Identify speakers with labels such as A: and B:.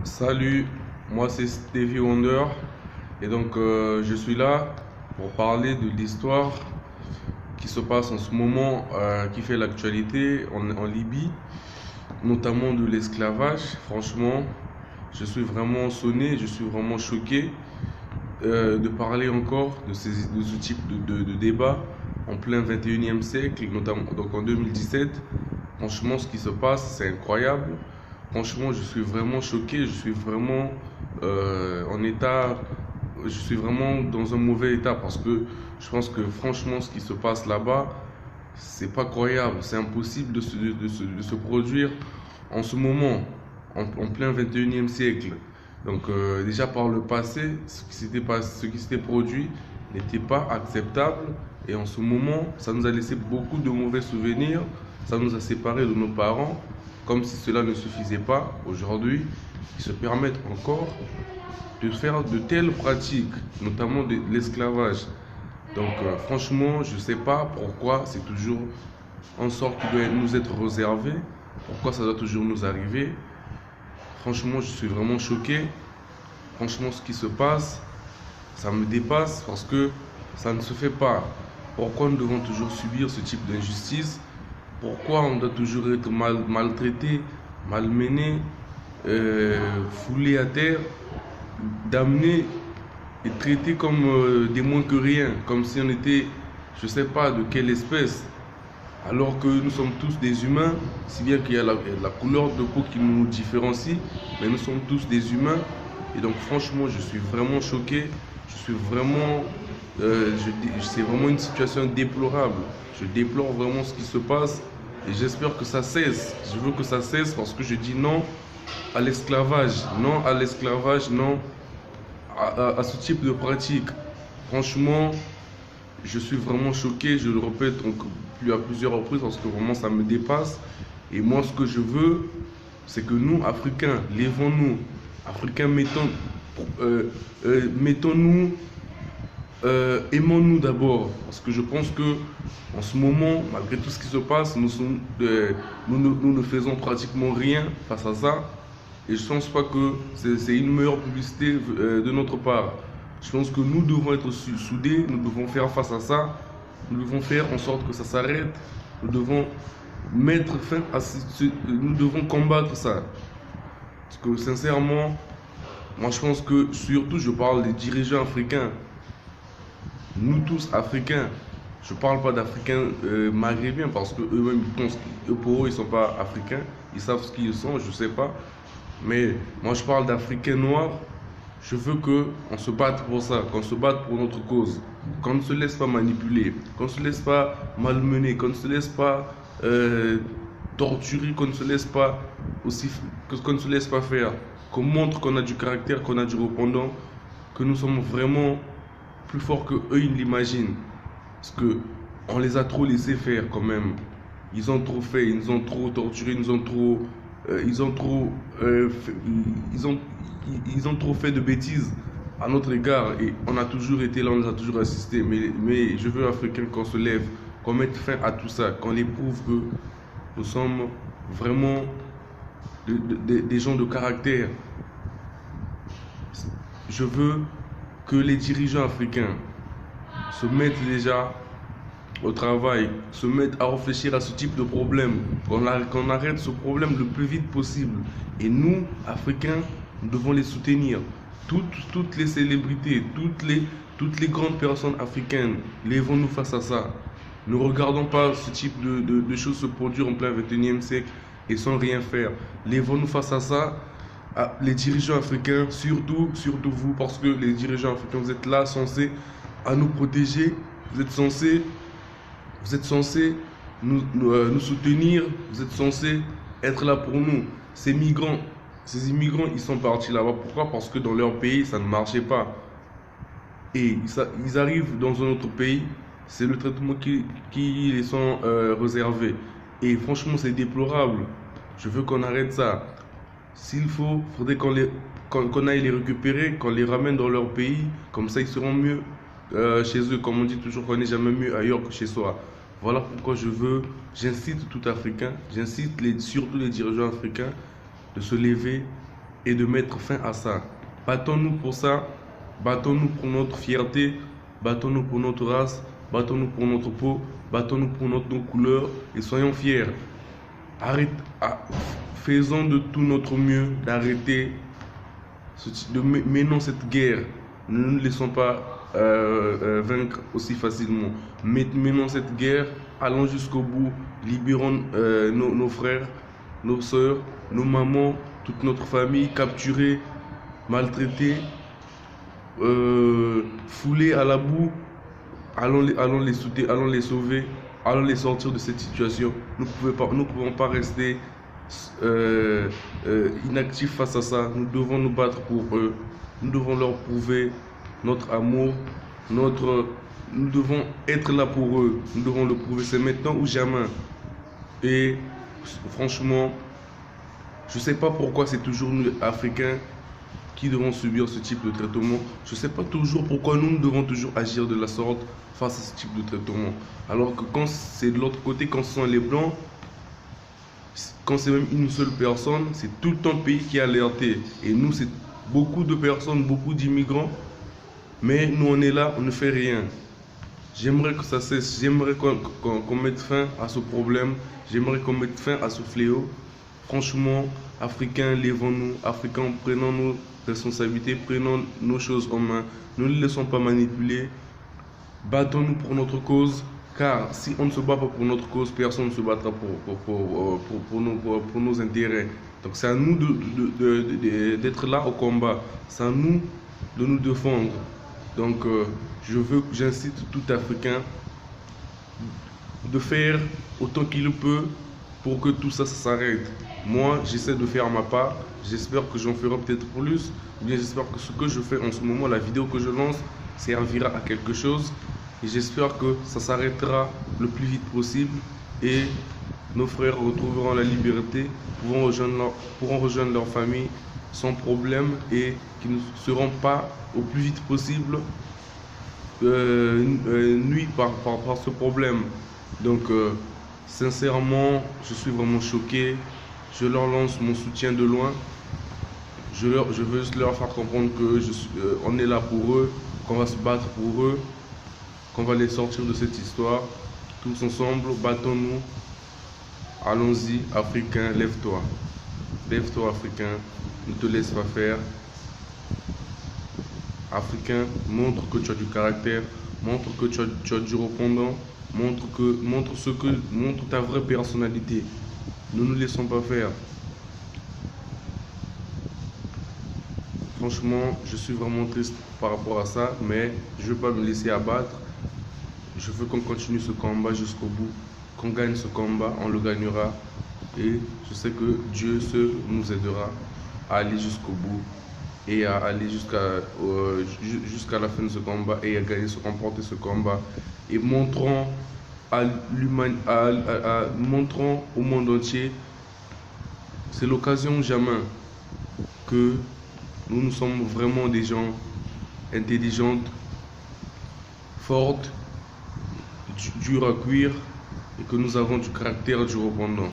A: Salut, moi c'est Stevie Wonder et donc je suis là pour parler de l'histoire qui se passe en ce moment, qui fait l'actualité en Libye, notamment de l'esclavage. Franchement, je suis vraiment sonné, je suis vraiment choqué de parler encore de ce type de débat en plein 21e siècle, notamment donc en 2017. Franchement, ce qui se passe, c'est incroyable. Franchement, je suis vraiment choqué, je suis vraiment en état, je suis vraiment dans un mauvais état parce que je pense que franchement, ce qui se passe là-bas, c'est pas croyable, c'est impossible de se produire en ce moment, en plein 21e siècle. Donc déjà par le passé, ce qui s'était produit n'était pas acceptable et en ce moment, ça nous a laissé beaucoup de mauvais souvenirs, ça nous a séparés de nos parents, comme si cela ne suffisait pas. Aujourd'hui, ils se permettent encore de faire de telles pratiques, notamment de l'esclavage. Donc franchement, je ne sais pas pourquoi c'est toujours un sort qui doit nous être réservé, pourquoi ça doit toujours nous arriver. Franchement, je suis vraiment choqué. Franchement, ce qui se passe, ça me dépasse parce que ça ne se fait pas. Pourquoi nous devons toujours subir ce type d'injustice? Pourquoi on doit toujours être maltraité, malmené, foulé à terre, damné et traité comme des moins que rien, comme si on était, je ne sais pas de quelle espèce, alors que nous sommes tous des humains, si bien qu'il y a la couleur de peau qui nous différencie, mais nous sommes tous des humains. Et donc franchement, je suis vraiment choqué, je suis vraiment, c'est vraiment une situation déplorable. Je déplore vraiment ce qui se passe et j'espère que ça cesse. Je veux que ça cesse parce que je dis non à l'esclavage, non à l'esclavage, non à ce type de pratique. Franchement, je suis vraiment choqué, je le répète à plusieurs reprises parce que vraiment ça me dépasse. Et moi, ce que je veux, c'est que nous, Africains, lèvons-nous. Africains, mettons-nous, aimons-nous d'abord. Parce que je pense que en ce moment, malgré tout ce qui se passe, nous ne faisons pratiquement rien face à ça. Et je ne pense pas que c'est une meilleure publicité de notre part. Je pense que nous devons être soudés, nous devons faire face à ça, nous devons faire en sorte que ça s'arrête, nous devons mettre fin à nous devons combattre ça. Parce que sincèrement, moi je pense que surtout je parle des dirigeants africains, nous tous africains. Je ne parle pas d'Africains maghrébins parce que eux-mêmes, pour eux, ils ne sont pas africains, ils savent ce qu'ils sont, je ne sais pas. Mais moi, je parle d'Africains noirs. Je veux qu'on se batte pour ça, qu'on se batte pour notre cause, qu'on ne se laisse pas manipuler, qu'on ne se laisse pas malmener, qu'on ne se laisse pas torturer, qu'on ne se laisse pas qu'on ne se laisse pas faire, qu'on montre qu'on a du caractère, qu'on a du répondant, que nous sommes vraiment plus forts que eux ils l'imaginent. Parce que on les a trop laissés faire quand même. Ils ont trop fait, ils nous ont trop torturés, ils ont trop, ils ont trop fait de bêtises à notre égard et on a toujours été là, on nous a toujours assisté. Mais je veux Africains qu'on se lève, qu'on mette fin à tout ça, qu'on éprouve que nous sommes vraiment des gens de caractère. Je veux que les dirigeants africains se mettent déjà au travail, se mettent à réfléchir à ce type de problème, qu'on arrête ce problème le plus vite possible. Et nous, Africains, nous devons les soutenir. Toutes les célébrités, toutes les grandes personnes africaines, lèvons-nous face à ça. Ne regardons pas ce type de choses se produire en plein 21e siècle et sans rien faire. Lèvons-nous face à ça. Les dirigeants africains, surtout vous, parce que les dirigeants africains, vous êtes là censés à nous protéger, vous êtes censés nous soutenir, vous êtes censés être là pour nous. Ces immigrants, ils sont partis là-bas. Pourquoi? Parce que dans leur pays, ça ne marchait pas. Et ils arrivent dans un autre pays, c'est le traitement qui les sont réservés. Et franchement, c'est déplorable. Je veux qu'on arrête ça. S'il faut, il faudrait qu'on aille les récupérer, qu'on les ramène dans leur pays. Comme ça, ils seront mieux chez eux. Comme on dit toujours qu'on n'est jamais mieux ailleurs que chez soi. Voilà pourquoi j'incite tout Africain, surtout les dirigeants africains, de se lever et de mettre fin à ça. Battons-nous pour ça, battons-nous pour notre fierté, battons-nous pour notre race, battons-nous pour notre peau, battons-nous pour nos couleurs et soyons fiers. Faisons de tout notre mieux d'arrêter, menons cette guerre. Ne nous laissons pas vaincre aussi facilement. Menons cette guerre, allons jusqu'au bout, libérons nos frères, nos soeurs, nos mamans, toute notre famille capturée, maltraitée, foulée à la boue. Allons les soutenir, allons les sauver, allons les sortir de cette situation. Nous ne pouvons pas rester inactifs face à ça. Nous devons nous battre pour eux. Nous devons leur prouver notre amour, nous devons être là pour eux. Nous devons le prouver. C'est maintenant ou jamais. Et franchement, je ne sais pas pourquoi c'est toujours nous, Africains, qui devons subir ce type de traitement. Je ne sais pas toujours pourquoi nous devons toujours agir de la sorte face à ce type de traitement. Alors que quand c'est de l'autre côté, quand ce sont les Blancs, quand c'est même une seule personne, c'est tout le temps le pays qui est alerté. Et nous, c'est beaucoup de personnes, beaucoup d'immigrants. Mais nous, on est là, on ne fait rien. J'aimerais que ça cesse. J'aimerais qu'on mette fin à ce problème. J'aimerais qu'on mette fin à ce fléau. Franchement, Africains, lèvons-nous. Africains, prenons nos responsabilités, prenons nos choses en main. Ne nous laissons pas manipuler. Battons-nous pour notre cause. Car si on ne se bat pas pour notre cause, personne ne se battra pour nos intérêts. Donc c'est à nous d'être là au combat. C'est à nous de nous défendre. Donc j'incite tout Africain de faire autant qu'il le peut pour que tout ça s'arrête. Moi, j'essaie de faire ma part. J'espère que j'en ferai peut-être plus. Ou bien j'espère que ce que je fais en ce moment, la vidéo que je lance, servira à quelque chose. Et j'espère que ça s'arrêtera le plus vite possible et nos frères retrouveront la liberté, pourront rejoindre leur famille sans problème et qui ne seront pas au plus vite possible nuits par ce problème. Donc sincèrement, je suis vraiment choqué. Je leur lance mon soutien de loin. Je veux juste leur faire comprendre que on est là pour eux, qu'on va se battre pour eux, qu'on va les sortir de cette histoire. Tous ensemble, battons-nous. Allons-y, Africain, lève-toi. Lève-toi, Africain. Ne te laisse pas faire. Africain, montre que tu as du caractère. Montre que tu as du répondant. Montre ta vraie personnalité. Ne nous laissons pas faire. Franchement, je suis vraiment triste par rapport à ça, mais je ne veux pas me laisser abattre. Je veux qu'on continue ce combat jusqu'au bout, qu'on gagne ce combat, on le gagnera. Et je sais que Dieu seul nous aidera à aller jusqu'au bout et à aller jusqu'à la fin de ce combat et à gagner, remporter ce combat. Et montrons au monde entier, c'est l'occasion jamais que nous sommes vraiment des gens intelligents, fortes, dur à cuire et que nous avons du caractère du répondant.